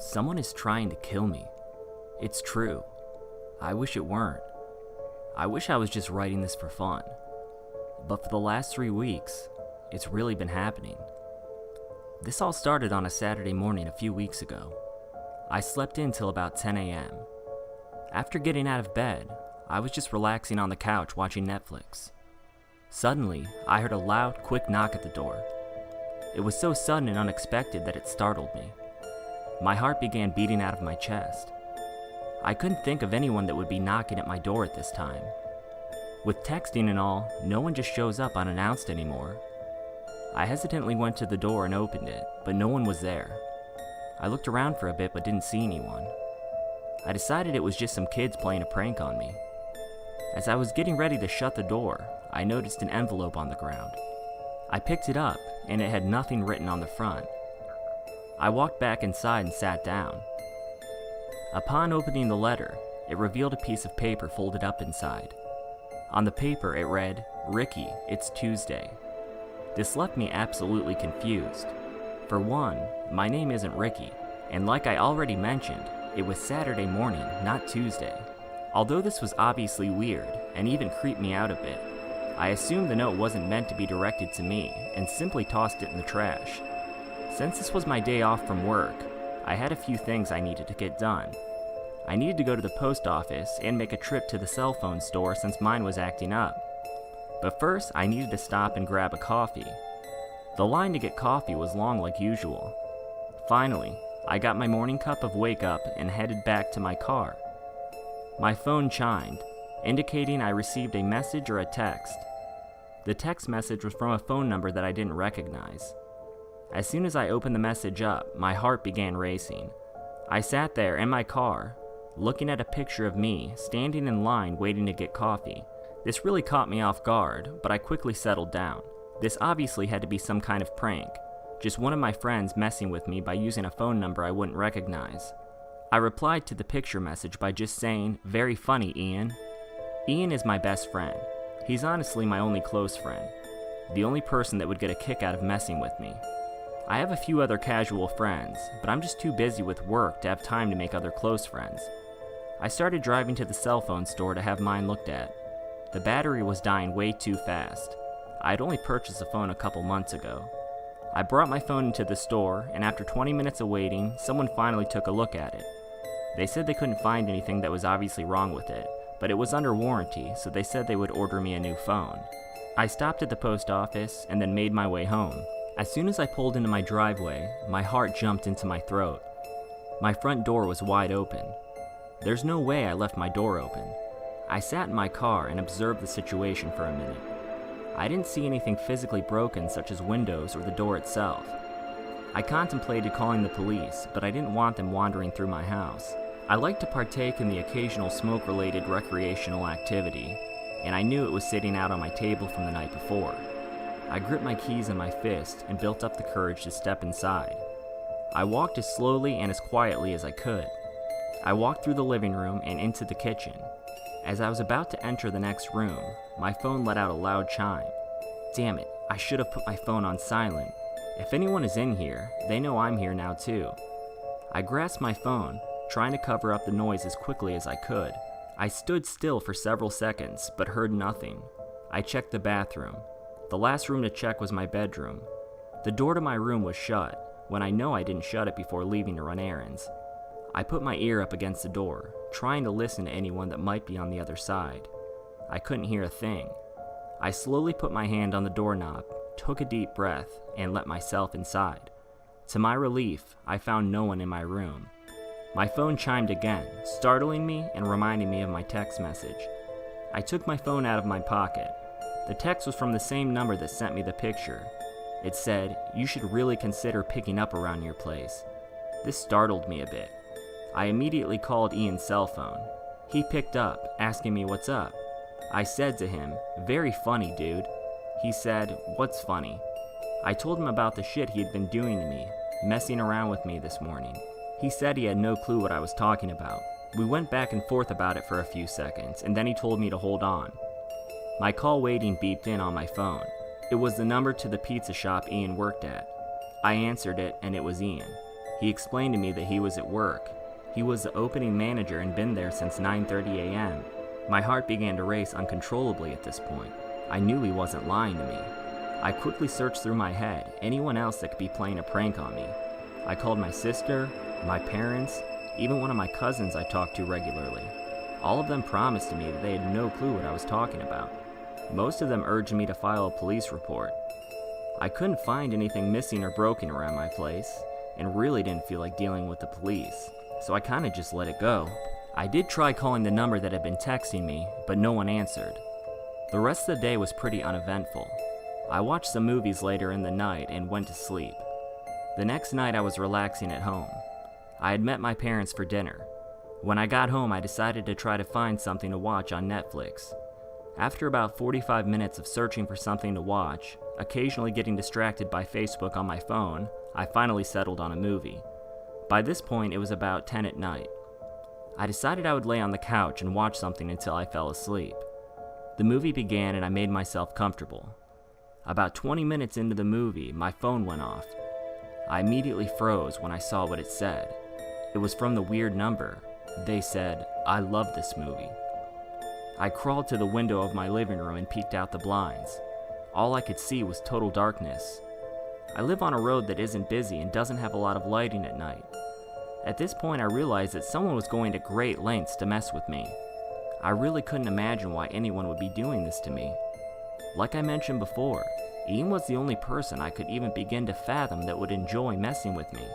Someone is trying to kill me. It's true. I wish it weren't. I wish I was just writing this for fun. But for the last 3 weeks, it's really been happening. This all started on a Saturday morning a few weeks ago. I slept in till about 10 a.m. After getting out of bed, I was just relaxing on the couch watching Netflix. Suddenly, I heard a loud, quick knock at the door. It was so sudden and unexpected that it startled me. My heart began beating out of my chest. I couldn't think of anyone that would be knocking at my door at this time. With texting and all, no one just shows up unannounced anymore. I hesitantly went to the door and opened it, but no one was there. I looked around for a bit but didn't see anyone. I decided it was just some kids playing a prank on me. As I was getting ready to shut the door, I noticed an envelope on the ground. I picked it up, and it had nothing written on the front. I walked back inside and sat down. Upon opening the letter, it revealed a piece of paper folded up inside. On the paper it read, "Ricky, it's Tuesday." This left me absolutely confused. For one, my name isn't Ricky, and like I already mentioned, it was Saturday morning, not Tuesday. Although this was obviously weird, and even creeped me out a bit, I assumed the note wasn't meant to be directed to me, and simply tossed it in the trash. Since this was my day off from work, I had a few things I needed to get done. I needed to go to the post office and make a trip to the cell phone store since mine was acting up. But first, I needed to stop and grab a coffee. The line to get coffee was long like usual. Finally, I got my morning cup of wake up and headed back to my car. My phone chimed, indicating I received a message or a text. The text message was from a phone number that I didn't recognize. As soon as I opened the message up, my heart began racing. I sat there in my car, looking at a picture of me standing in line waiting to get coffee. This really caught me off guard, but I quickly settled down. This obviously had to be some kind of prank, just one of my friends messing with me by using a phone number I wouldn't recognize. I replied to the picture message by just saying, "Very funny, Ian." Ian is my best friend. He's honestly my only close friend, the only person that would get a kick out of messing with me. I have a few other casual friends, but I'm just too busy with work to have time to make other close friends. I started driving to the cell phone store to have mine looked at. The battery was dying way too fast. I had only purchased a phone a couple months ago. I brought my phone into the store, and after 20 minutes of waiting, someone finally took a look at it. They said they couldn't find anything that was obviously wrong with it, but it was under warranty, so they said they would order me a new phone. I stopped at the post office and then made my way home. As soon as I pulled into my driveway, my heart jumped into my throat. My front door was wide open. There's no way I left my door open. I sat in my car and observed the situation for a minute. I didn't see anything physically broken such as windows or the door itself. I contemplated calling the police, but I didn't want them wandering through my house. I like to partake in the occasional smoke-related recreational activity, and I knew it was sitting out on my table from the night before. I gripped my keys in my fist and built up the courage to step inside. I walked as slowly and as quietly as I could. I walked through the living room and into the kitchen. As I was about to enter the next room, my phone let out a loud chime. Damn it, I should have put my phone on silent. If anyone is in here, they know I'm here now too. I grasped my phone, trying to cover up the noise as quickly as I could. I stood still for several seconds, but heard nothing. I checked the bathroom. The last room to check was my bedroom. The door to my room was shut, when I know I didn't shut it before leaving to run errands. I put my ear up against the door, trying to listen to anyone that might be on the other side. I couldn't hear a thing. I slowly put my hand on the doorknob, took a deep breath, and let myself inside. To my relief, I found no one in my room. My phone chimed again, startling me and reminding me of my text message. I took my phone out of my pocket. The text was from the same number that sent me the picture. It said, "You should really consider picking up around your place." This startled me a bit. I immediately called Ian's cell phone. He picked up, asking me what's up. I said to him, "Very funny, dude." He said, "What's funny?" I told him about the shit he had been doing to me, messing around with me this morning. He said he had no clue what I was talking about. We went back and forth about it for a few seconds, and then he told me to hold on. My call waiting beeped in on my phone. It was the number to the pizza shop Ian worked at. I answered it, and it was Ian. He explained to me that he was at work. He was the opening manager and been there since 9:30 a.m. My heart began to race uncontrollably at this point. I knew he wasn't lying to me. I quickly searched through my head anyone else that could be playing a prank on me. I called my sister, my parents, even one of my cousins I talked to regularly. All of them promised to me that they had no clue what I was talking about. Most of them urged me to file a police report. I couldn't find anything missing or broken around my place, and really didn't feel like dealing with the police, so I kinda just let it go. I did try calling the number that had been texting me, but no one answered. The rest of the day was pretty uneventful. I watched some movies later in the night and went to sleep. The next night I was relaxing at home. I had met my parents for dinner. When I got home, I decided to try to find something to watch on Netflix. After about 45 minutes of searching for something to watch, occasionally getting distracted by Facebook on my phone, I finally settled on a movie. By this point, it was about 10 at night. I decided I would lay on the couch and watch something until I fell asleep. The movie began and I made myself comfortable. About 20 minutes into the movie, my phone went off. I immediately froze when I saw what it said. It was from the weird number. They said, "I love this movie." I crawled to the window of my living room and peeked out the blinds. All I could see was total darkness. I live on a road that isn't busy and doesn't have a lot of lighting at night. At this point, I realized that someone was going to great lengths to mess with me. I really couldn't imagine why anyone would be doing this to me. Like I mentioned before, Ian was the only person I could even begin to fathom that would enjoy messing with me,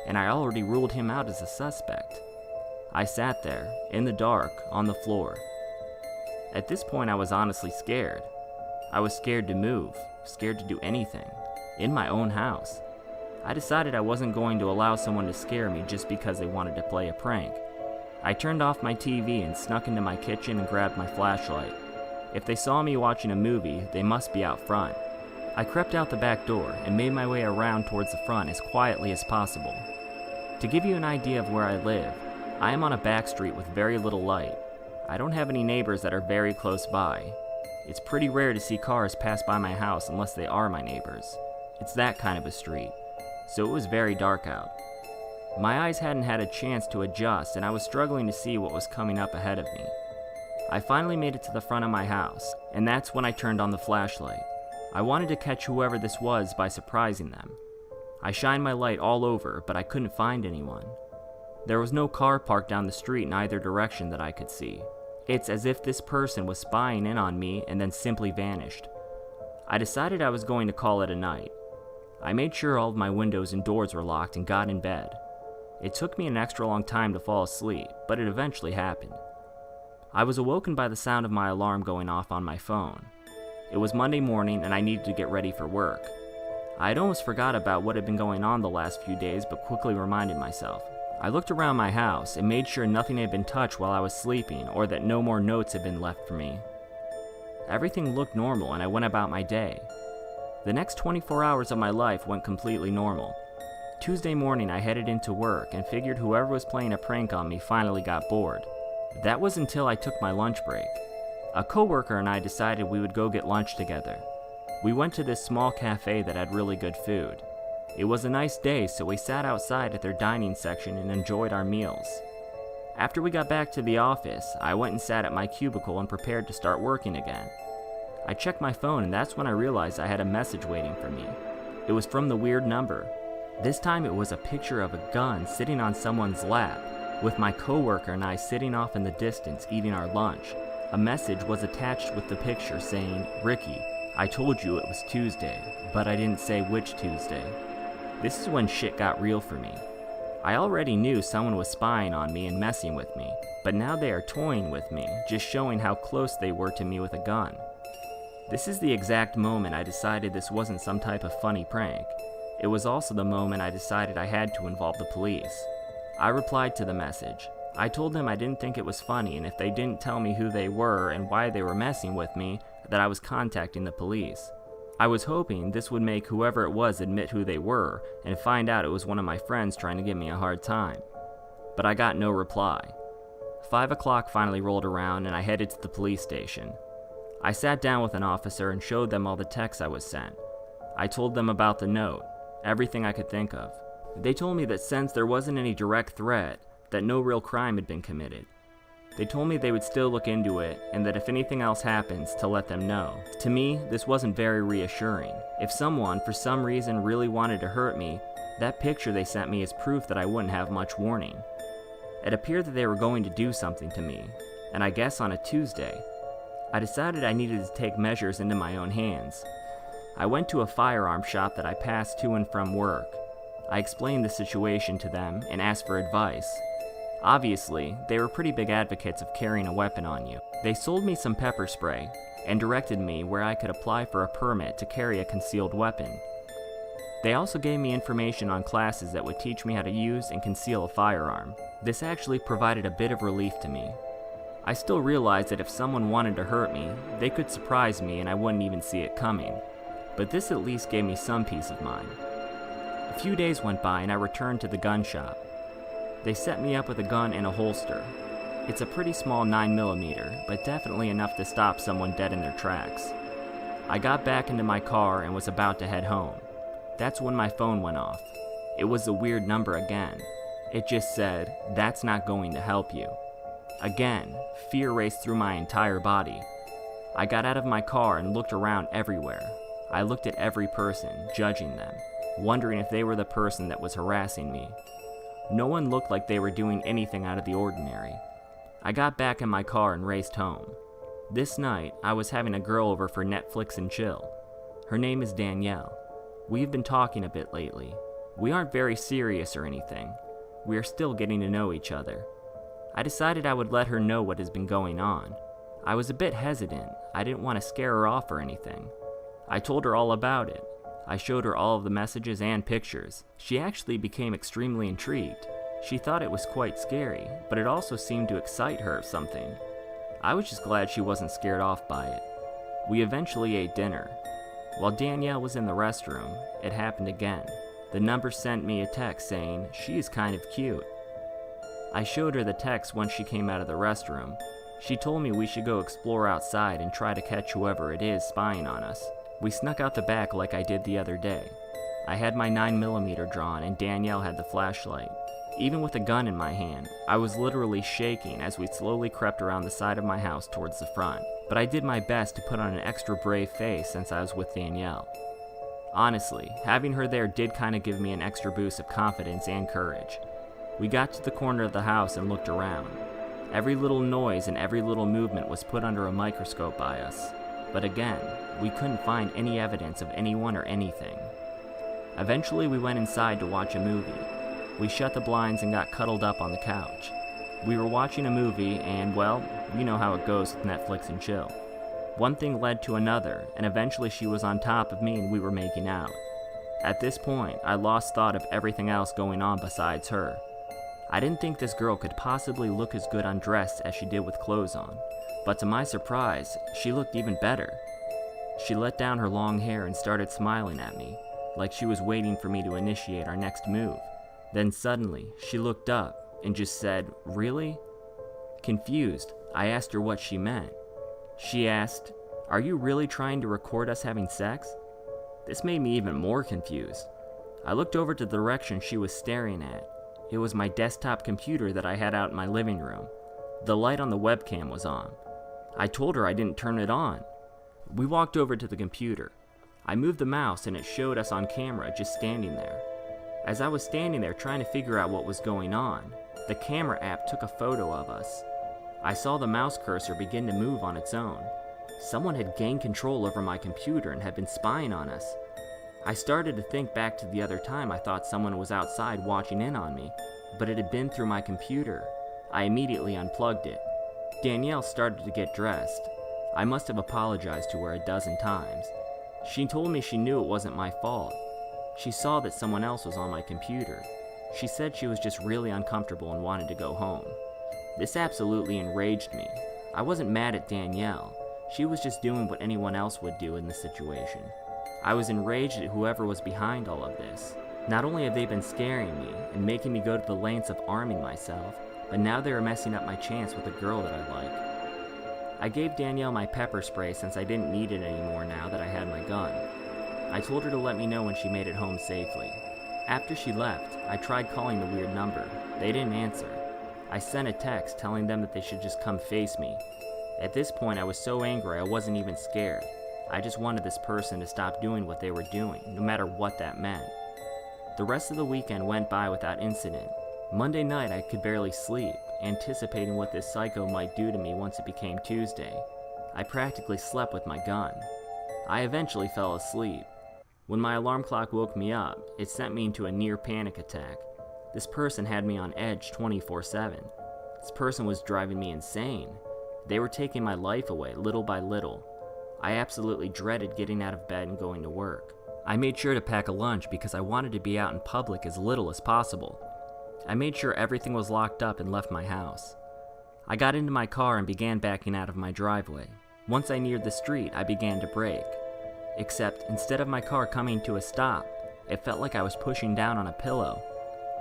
and I already ruled him out as a suspect. I sat there, in the dark, on the floor. At this point, I was honestly scared. I was scared to move, scared to do anything, in my own house. I decided I wasn't going to allow someone to scare me just because they wanted to play a prank. I turned off my TV and snuck into my kitchen and grabbed my flashlight. If they saw me watching a movie, they must be out front. I crept out the back door and made my way around towards the front as quietly as possible. To give you an idea of where I live, I am on a back street with very little light. I don't have any neighbors that are very close by. It's pretty rare to see cars pass by my house unless they are my neighbors. It's that kind of a street, so it was very dark out. My eyes hadn't had a chance to adjust and I was struggling to see what was coming up ahead of me. I finally made it to the front of my house, and that's when I turned on the flashlight. I wanted to catch whoever this was by surprising them. I shined my light all over, but I couldn't find anyone. There was no car parked down the street in either direction that I could see. It's as if this person was spying in on me and then simply vanished. I decided I was going to call it a night. I made sure all of my windows and doors were locked and got in bed. It took me an extra long time to fall asleep, but it eventually happened. I was awoken by the sound of my alarm going off on my phone. It was Monday morning and I needed to get ready for work. I had almost forgot about what had been going on the last few days, but quickly reminded myself. I looked around my house and made sure nothing had been touched while I was sleeping or that no more notes had been left for me. Everything looked normal and I went about my day. The next 24 hours of my life went completely normal. Tuesday morning I headed into work and figured whoever was playing a prank on me finally got bored. That was until I took my lunch break. A coworker and I decided we would go get lunch together. We went to this small cafe that had really good food. It was a nice day, so we sat outside at their dining section and enjoyed our meals. After we got back to the office, I went and sat at my cubicle and prepared to start working again. I checked my phone and that's when I realized I had a message waiting for me. It was from the weird number. This time it was a picture of a gun sitting on someone's lap, with my coworker and I sitting off in the distance eating our lunch. A message was attached with the picture saying, "Ricky, I told you it was Tuesday, but I didn't say which Tuesday." This is when shit got real for me. I already knew someone was spying on me and messing with me, but now they are toying with me, just showing how close they were to me with a gun. This is the exact moment I decided this wasn't some type of funny prank. It was also the moment I decided I had to involve the police. I replied to the message. I told them I didn't think it was funny, and if they didn't tell me who they were and why they were messing with me, that I was contacting the police. I was hoping this would make whoever it was admit who they were and find out it was one of my friends trying to give me a hard time. But I got no reply. 5 o'clock finally rolled around and I headed to the police station. I sat down with an officer and showed them all the texts I was sent. I told them about the note, everything I could think of. They told me that since there wasn't any direct threat, that no real crime had been committed. They told me they would still look into it, and that if anything else happens, to let them know. To me, this wasn't very reassuring. If someone, for some reason, really wanted to hurt me, that picture they sent me is proof that I wouldn't have much warning. It appeared that they were going to do something to me, and I guess on a Tuesday, I decided I needed to take measures into my own hands. I went to a firearm shop that I passed to and from work. I explained the situation to them and asked for advice. Obviously, they were pretty big advocates of carrying a weapon on you. They sold me some pepper spray and directed me where I could apply for a permit to carry a concealed weapon. They also gave me information on classes that would teach me how to use and conceal a firearm. This actually provided a bit of relief to me. I still realized that if someone wanted to hurt me, they could surprise me and I wouldn't even see it coming. But this at least gave me some peace of mind. A few days went by and I returned to the gun shop. They set me up with a gun and a holster. It's a pretty small 9mm, but definitely enough to stop someone dead in their tracks. I got back into my car and was about to head home. That's when my phone went off. It was a weird number again. It just said, "That's not going to help you." Again, fear raced through my entire body. I got out of my car and looked around everywhere. I looked at every person, judging them, wondering if they were the person that was harassing me. No one looked like they were doing anything out of the ordinary. I got back in my car and raced home. This night, I was having a girl over for Netflix and chill. Her name is Danielle. We've been talking a bit lately. We aren't very serious or anything. We are still getting to know each other. I decided I would let her know what has been going on. I was a bit hesitant. I didn't want to scare her off or anything. I told her all about it. I showed her all of the messages and pictures. She actually became extremely intrigued. She thought it was quite scary, but it also seemed to excite her or something. I was just glad she wasn't scared off by it. We eventually ate dinner. While Danielle was in the restroom, it happened again. The number sent me a text saying, "She is kind of cute." I showed her the text once she came out of the restroom. She told me we should go explore outside and try to catch whoever it is spying on us. We snuck out the back like I did the other day. I had my 9mm drawn and Danielle had the flashlight. Even with a gun in my hand, I was literally shaking as we slowly crept around the side of my house towards the front. But I did my best to put on an extra brave face since I was with Danielle. Honestly, having her there did kind of give me an extra boost of confidence and courage. We got to the corner of the house and looked around. Every little noise and every little movement was put under a microscope by us. But again, we couldn't find any evidence of anyone or anything. Eventually we went inside to watch a movie. We shut the blinds and got cuddled up on the couch. We were watching a movie and, well, you know how it goes with Netflix and chill. One thing led to another, and eventually she was on top of me and we were making out. At this point, I lost thought of everything else going on besides her. I didn't think this girl could possibly look as good undressed as she did with clothes on. But to my surprise, she looked even better. She let down her long hair and started smiling at me, like she was waiting for me to initiate our next move. Then suddenly, she looked up and just said, "Really?" Confused, I asked her what she meant. She asked, "Are you really trying to record us having sex?" This made me even more confused. I looked over to the direction she was staring at. It was my desktop computer that I had out in my living room. The light on the webcam was on. I told her I didn't turn it on. We walked over to the computer. I moved the mouse and it showed us on camera just standing there. As I was standing there trying to figure out what was going on, the camera app took a photo of us. I saw the mouse cursor begin to move on its own. Someone had gained control over my computer and had been spying on us. I started to think back to the other time I thought someone was outside watching in on me, but it had been through my computer. I immediately unplugged it. Danielle started to get dressed. I must have apologized to her a dozen times. She told me she knew it wasn't my fault. She saw that someone else was on my computer. She said she was just really uncomfortable and wanted to go home. This absolutely enraged me. I wasn't mad at Danielle. She was just doing what anyone else would do in this situation. I was enraged at whoever was behind all of this. Not only have they been scaring me and making me go to the lengths of arming myself, but now they were messing up my chance with a girl that I like. I gave Danielle my pepper spray since I didn't need it anymore now that I had my gun. I told her to let me know when she made it home safely. After she left, I tried calling the weird number. They didn't answer. I sent a text telling them that they should just come face me. At this point, I was so angry I wasn't even scared. I just wanted this person to stop doing what they were doing, no matter what that meant. The rest of the weekend went by without incident. Monday night, I could barely sleep, anticipating what this psycho might do to me once it became Tuesday. I practically slept with my gun. I eventually fell asleep. When my alarm clock woke me up, it sent me into a near panic attack. This person had me on edge 24/7. This person was driving me insane. They were taking my life away little by little. I absolutely dreaded getting out of bed and going to work. I made sure to pack a lunch because I wanted to be out in public as little as possible. I made sure everything was locked up and left my house. I got into my car and began backing out of my driveway. Once I neared the street, I began to brake. Except, instead of my car coming to a stop, it felt like I was pushing down on a pillow.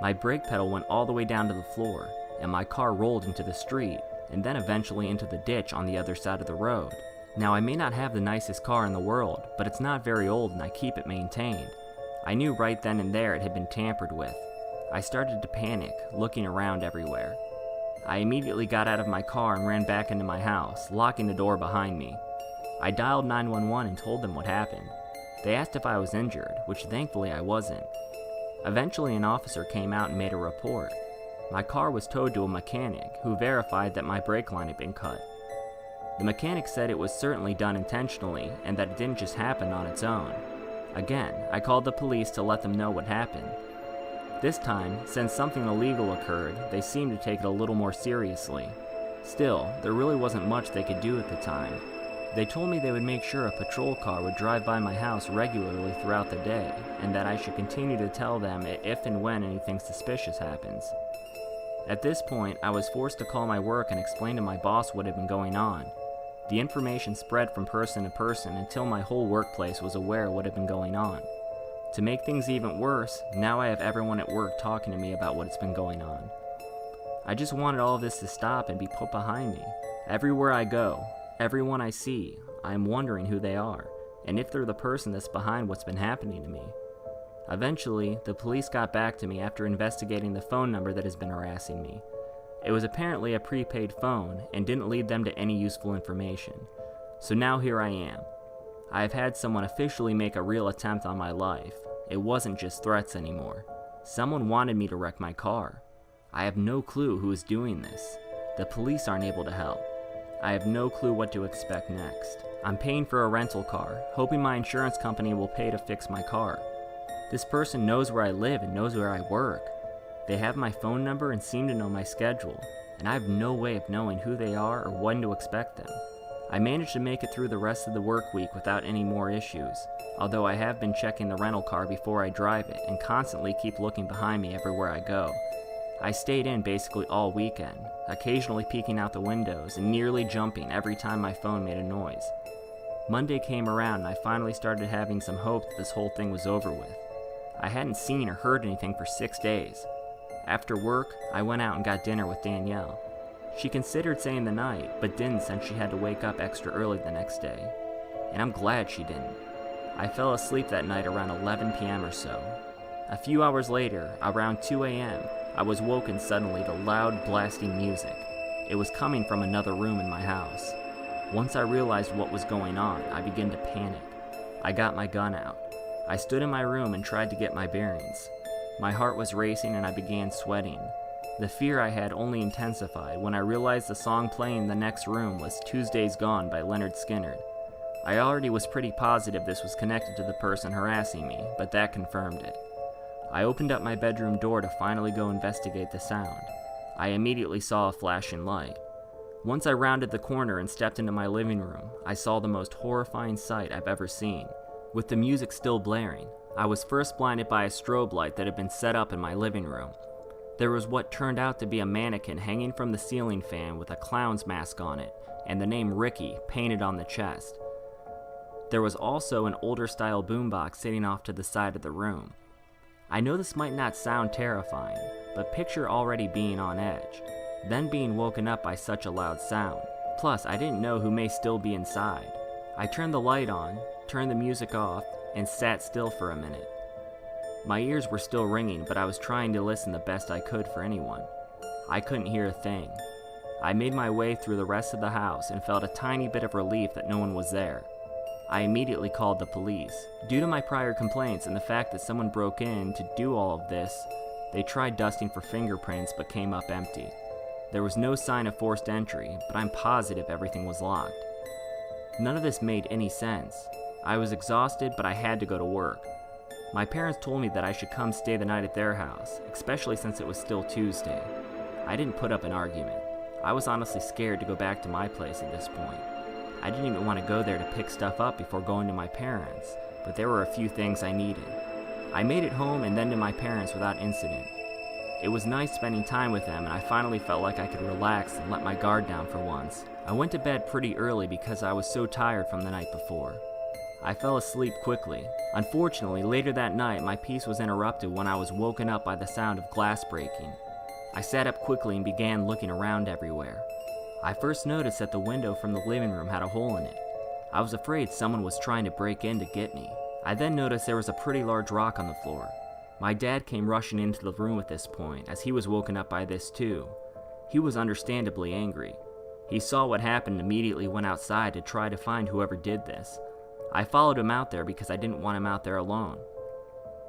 My brake pedal went all the way down to the floor, and my car rolled into the street, and then eventually into the ditch on the other side of the road. Now, I may not have the nicest car in the world, but it's not very old and I keep it maintained. I knew right then and there it had been tampered with. I started to panic, looking around everywhere. I immediately got out of my car and ran back into my house, locking the door behind me. I dialed 911 and told them what happened. They asked if I was injured, which thankfully I wasn't. Eventually, an officer came out and made a report. My car was towed to a mechanic, who verified that my brake line had been cut. The mechanic said it was certainly done intentionally and that it didn't just happen on its own. Again, I called the police to let them know what happened. This time, since something illegal occurred, they seemed to take it a little more seriously. Still, there really wasn't much they could do at the time. They told me they would make sure a patrol car would drive by my house regularly throughout the day, and that I should continue to tell them if and when anything suspicious happens. At this point, I was forced to call my work and explain to my boss what had been going on. The information spread from person to person until my whole workplace was aware of what had been going on. To make things even worse, now I have everyone at work talking to me about what's been going on. I just wanted all of this to stop and be put behind me. Everywhere I go, everyone I see, I am wondering who they are, and if they're the person that's behind what's been happening to me. Eventually, the police got back to me after investigating the phone number that has been harassing me. It was apparently a prepaid phone and didn't lead them to any useful information. So now here I am. I have had someone officially make a real attempt on my life. It wasn't just threats anymore. Someone wanted me to wreck my car. I have no clue who is doing this. The police aren't able to help. I have no clue what to expect next. I'm paying for a rental car, hoping my insurance company will pay to fix my car. This person knows where I live and knows where I work. They have my phone number and seem to know my schedule, and I have no way of knowing who they are or when to expect them. I managed to make it through the rest of the work week without any more issues, although I have been checking the rental car before I drive it and constantly keep looking behind me everywhere I go. I stayed in basically all weekend, occasionally peeking out the windows and nearly jumping every time my phone made a noise. Monday came around and I finally started having some hope that this whole thing was over with. I hadn't seen or heard anything for 6 days. After work, I went out and got dinner with Danielle. She considered staying the night, but didn't since she had to wake up extra early the next day. And I'm glad she didn't. I fell asleep that night around 11 p.m. or so. A few hours later, around 2 a.m., I was woken suddenly to loud, blasting music. It was coming from another room in my house. Once I realized what was going on, I began to panic. I got my gun out. I stood in my room and tried to get my bearings. My heart was racing and I began sweating. The fear I had only intensified when I realized the song playing in the next room was Tuesday's Gone by Leonard Skinner. I already was pretty positive this was connected to the person harassing me, but that confirmed it. I opened up my bedroom door to finally go investigate the sound. I immediately saw a flashing light. Once I rounded the corner and stepped into my living room, I saw the most horrifying sight I've ever seen. With the music still blaring, I was first blinded by a strobe light that had been set up in my living room. There was what turned out to be a mannequin hanging from the ceiling fan with a clown's mask on it, and the name Ricky painted on the chest. There was also an older style boombox sitting off to the side of the room. I know this might not sound terrifying, but picture already being on edge, then being woken up by such a loud sound. Plus, I didn't know who may still be inside. I turned the light on, turned the music off, and sat still for a minute. My ears were still ringing, but I was trying to listen the best I could for anyone. I couldn't hear a thing. I made my way through the rest of the house and felt a tiny bit of relief that no one was there. I immediately called the police. Due to my prior complaints and the fact that someone broke in to do all of this, they tried dusting for fingerprints but came up empty. There was no sign of forced entry, but I'm positive everything was locked. None of this made any sense. I was exhausted, but I had to go to work. My parents told me that I should come stay the night at their house, especially since it was still Tuesday. I didn't put up an argument. I was honestly scared to go back to my place at this point. I didn't even want to go there to pick stuff up before going to my parents', but there were a few things I needed. I made it home and then to my parents without incident. It was nice spending time with them, and I finally felt like I could relax and let my guard down for once. I went to bed pretty early because I was so tired from the night before. I fell asleep quickly. Unfortunately, later that night, my peace was interrupted when I was woken up by the sound of glass breaking. I sat up quickly and began looking around everywhere. I first noticed that the window from the living room had a hole in it. I was afraid someone was trying to break in to get me. I then noticed there was a pretty large rock on the floor. My dad came rushing into the room at this point, as he was woken up by this too. He was understandably angry. He saw what happened and immediately went outside to try to find whoever did this. I followed him out there because I didn't want him out there alone.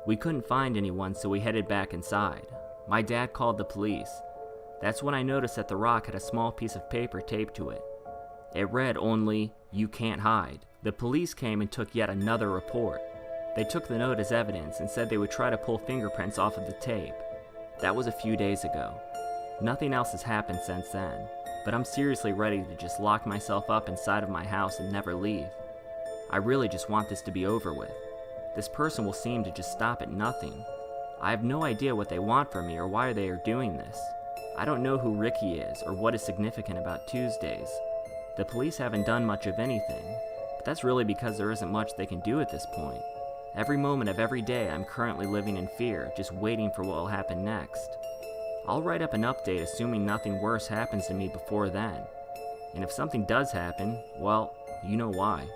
We couldn't find anyone, so we headed back inside. My dad called the police. That's when I noticed that the rock had a small piece of paper taped to it. It read only, "You can't hide." The police came and took yet another report. They took the note as evidence and said they would try to pull fingerprints off of the tape. That was a few days ago. Nothing else has happened since then, but I'm seriously ready to just lock myself up inside of my house and never leave. I really just want this to be over with. This person will seem to just stop at nothing. I have no idea what they want from me or why they are doing this. I don't know who Ricky is or what is significant about Tuesdays. The police haven't done much of anything, but that's really because there isn't much they can do at this point. Every moment of every day I'm currently living in fear, just waiting for what will happen next. I'll write up an update assuming nothing worse happens to me before then. And if something does happen, well, you know why.